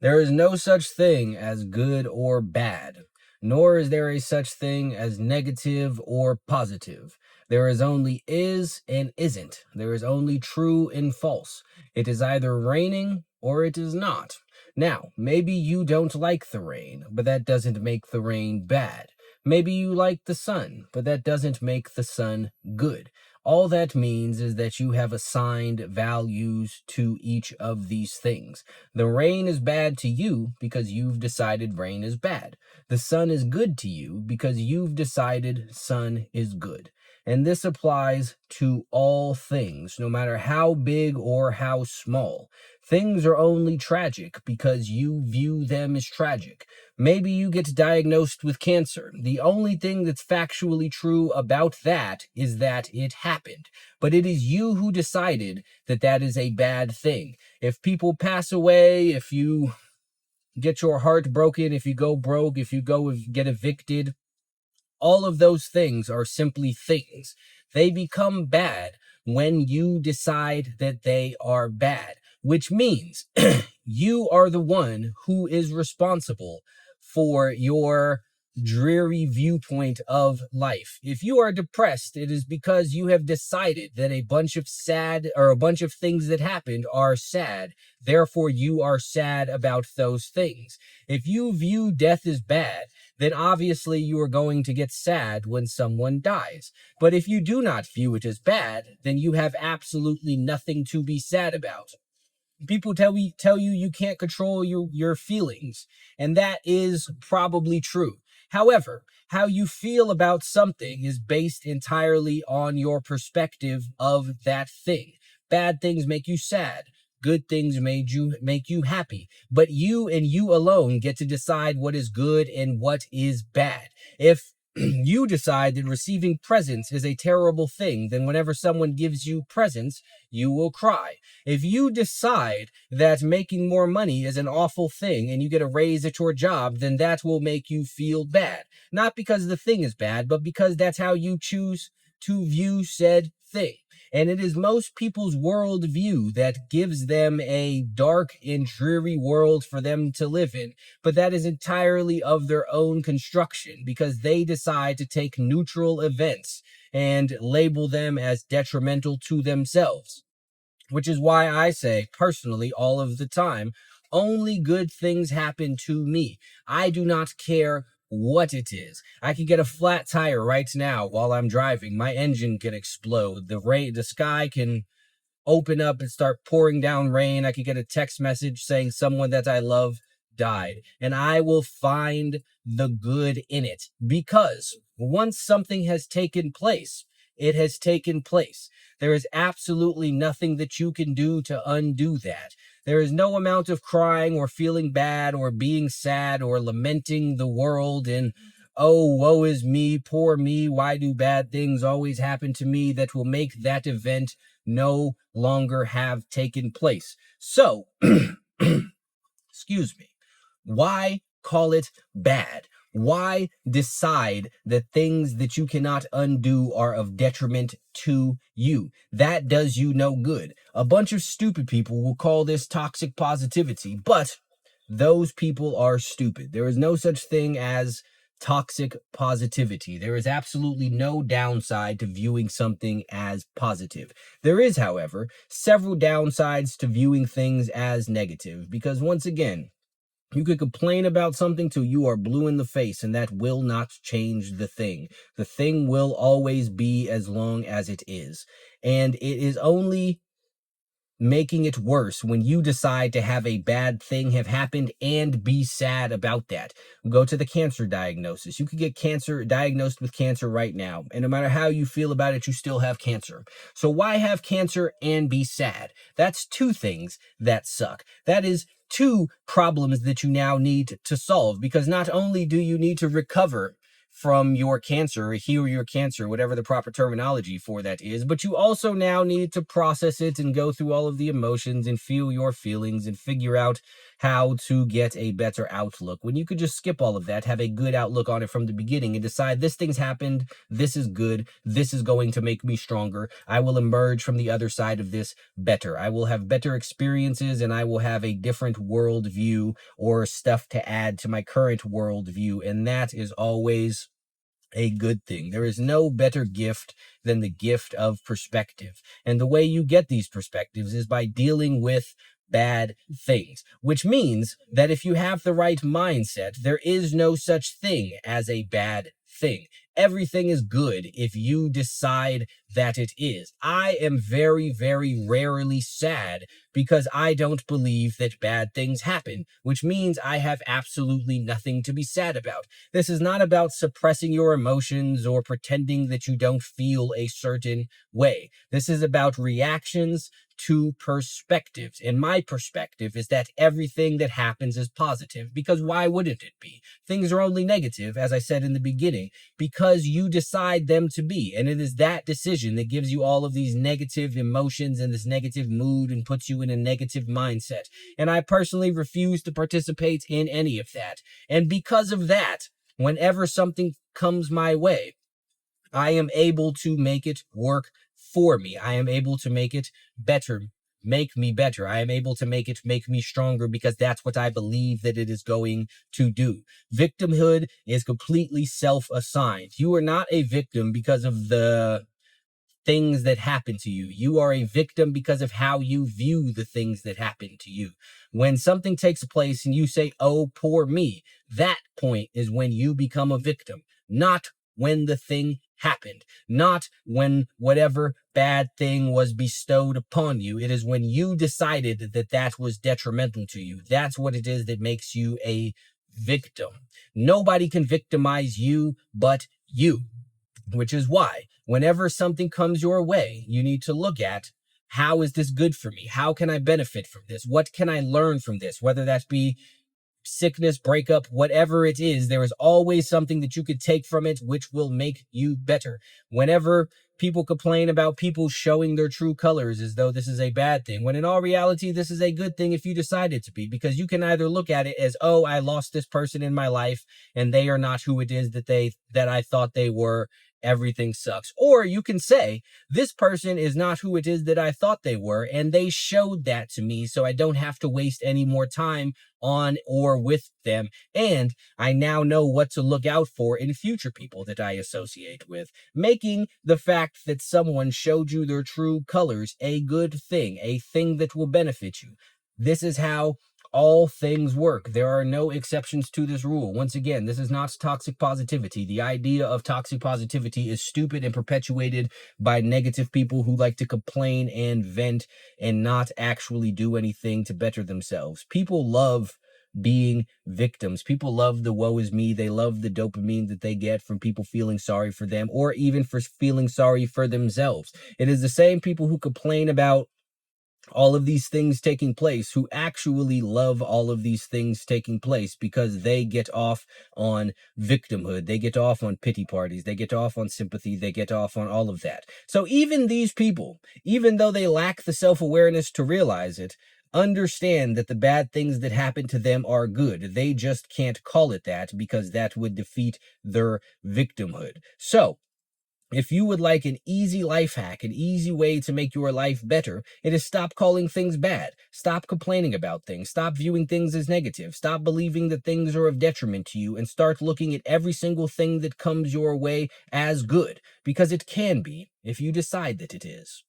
There is no such thing as good or bad, nor is there a such thing as negative or positive. There is only is and isn't. There is only true and false. It is either raining or it is not. Now, maybe you don't like the rain, but that doesn't make the rain bad. Maybe you like the sun, but that doesn't make the sun good. All that means is that you have assigned values to each of these things. The rain is bad to you because you've decided rain is bad. The sun is good to you because you've decided sun is good. And this applies to all things, no matter how big or how small. Things are only tragic because you view them as tragic. Maybe you get diagnosed with cancer. The only thing that's factually true about that is that it happened. But it is you who decided that that is a bad thing. If people pass away, if you get your heart broken, if you go broke, if you go get evicted, all of those things are simply things. They become bad when you decide that they are bad, which means you are the one who is responsible for your dreary viewpoint of life. If you are depressed, it is because you have decided that a bunch of sad or a bunch of things that happened are sad. Therefore, you are sad about those things. If you view death as bad, then obviously you are going to get sad when someone dies. But if you do not view it as bad, then you have absolutely nothing to be sad about. People tell you you can't control your feelings, and that is probably true. However, how you feel about something is based entirely on your perspective of that thing. Bad things make you sad. Good things make you happy. But you and you alone get to decide what is good and what is bad. If you decide that receiving presents is a terrible thing, then whenever someone gives you presents, you will cry. If you decide that making more money is an awful thing and you get a raise at your job, then that will make you feel bad. Not because the thing is bad, but because that's how you choose to view said thing. And it is most people's worldview that gives them a dark and dreary world for them to live in. But that is entirely of their own construction because they decide to take neutral events and label them as detrimental to themselves. Which is why I say, personally, all of the time, only good things happen to me. I do not care what it is. I could get a flat tire right now while I'm driving. My engine can explode. The sky can open up and start pouring down rain. I could get a text message saying someone that I love died. And I will find the good in it because once something has taken place, it has taken place. There is absolutely nothing that you can do to undo that. There is no amount of crying or feeling bad or being sad or lamenting the world and, oh, woe is me, poor me, why do bad things always happen to me, that will make that event no longer have taken place. So, excuse me, why call it bad? Why decide that things that you cannot undo are of detriment to you? That does you no good. A bunch of stupid people will call this toxic positivity, but those people are stupid. There is no such thing as toxic positivity. There is absolutely no downside to viewing something as positive. There is, however, several downsides to viewing things as negative because, once again, you could complain about something till you are blue in the face, and that will not change the thing. The thing will always be as long as it is. And it is only making it worse when you decide to have a bad thing have happened and be sad about that. Go to the cancer diagnosis. You could get cancer diagnosed with cancer right now, and no matter how you feel about it, you still have cancer. So why have cancer and be sad? That's two things that suck. That is two problems that you now need to solve, because not only do you need to recover from your cancer or heal your cancer, whatever the proper terminology for that is, but you also now need to process it and go through all of the emotions and feel your feelings and figure out how to get a better outlook, when you could just skip all of that, have a good outlook on it from the beginning, and decide this thing's happened, this is good, this is going to make me stronger. I will emerge from the other side of this better. I will have better experiences, and I will have a different worldview or stuff to add to my current worldview, and that is always a good thing. There is no better gift than the gift of perspective. And the way you get these perspectives is by dealing with bad things, which means that if you have the right mindset, there is no such thing as a bad thing. Everything is good if you decide that it is. I am very, very rarely sad because I don't believe that bad things happen, which means I have absolutely nothing to be sad about. This is not about suppressing your emotions or pretending that you don't feel a certain way. This is about reactions to perspectives. And my perspective is that everything that happens is positive, because why wouldn't it be? Things are only negative, as I said in the beginning, because you decide them to be. And it is that decision that gives you all of these negative emotions and this negative mood and puts you in a negative mindset. And I personally refuse to participate in any of that. And because of that, whenever something comes my way, I am able to make it work for me. I am able to make it better, make me better. I am able to make it make me stronger, because that's what I believe that it is going to do. Victimhood is completely self-assigned. You are not a victim because of the things that happen to you. You are a victim because of how you view the things that happen to you. When something takes place and you say, oh, poor me, that point is when you become a victim, not when the thing happened, not when whatever bad thing was bestowed upon you. It is when you decided that that was detrimental to you. That's what it is that makes you a victim. Nobody can victimize you but you, which is why whenever something comes your way, you need to look at, how is this good for me? How can I benefit from this? What can I learn from this? Whether that be sickness, breakup, whatever it is, there is always something that you could take from it which will make you better. Whenever people complain about people showing their true colors as though this is a bad thing, when in all reality, this is a good thing if you decide it to be, because you can either look at it as, oh, I lost this person in my life and they are not who it is that I thought they were. Everything sucks. Or you can say, this person is not who it is that I thought they were, and they showed that to me, so I don't have to waste any more time on or with them. And I now know what to look out for in future people that I associate with, making the fact that someone showed you their true colors a good thing, a thing that will benefit you. This is how all things work. There are no exceptions to this rule. Once again, this is not toxic positivity. The idea of toxic positivity is stupid and perpetuated by negative people who like to complain and vent and not actually do anything to better themselves. People love being victims. People love the woe is me. They love the dopamine that they get from people feeling sorry for them, or even for feeling sorry for themselves. It is the same people who complain about all of these things taking place who actually love all of these things taking place, because they get off on victimhood. They get off on pity parties. They get off on sympathy. They get off on all of that. So even these people, even though they lack the self-awareness to realize it, understand that the bad things that happen to them are good. They just can't call it that, because that would defeat their victimhood. So if you would like an easy life hack, an easy way to make your life better, it is stop calling things bad. Stop complaining about things. Stop viewing things as negative. Stop believing that things are of detriment to you, and start looking at every single thing that comes your way as good, because it can be if you decide that it is.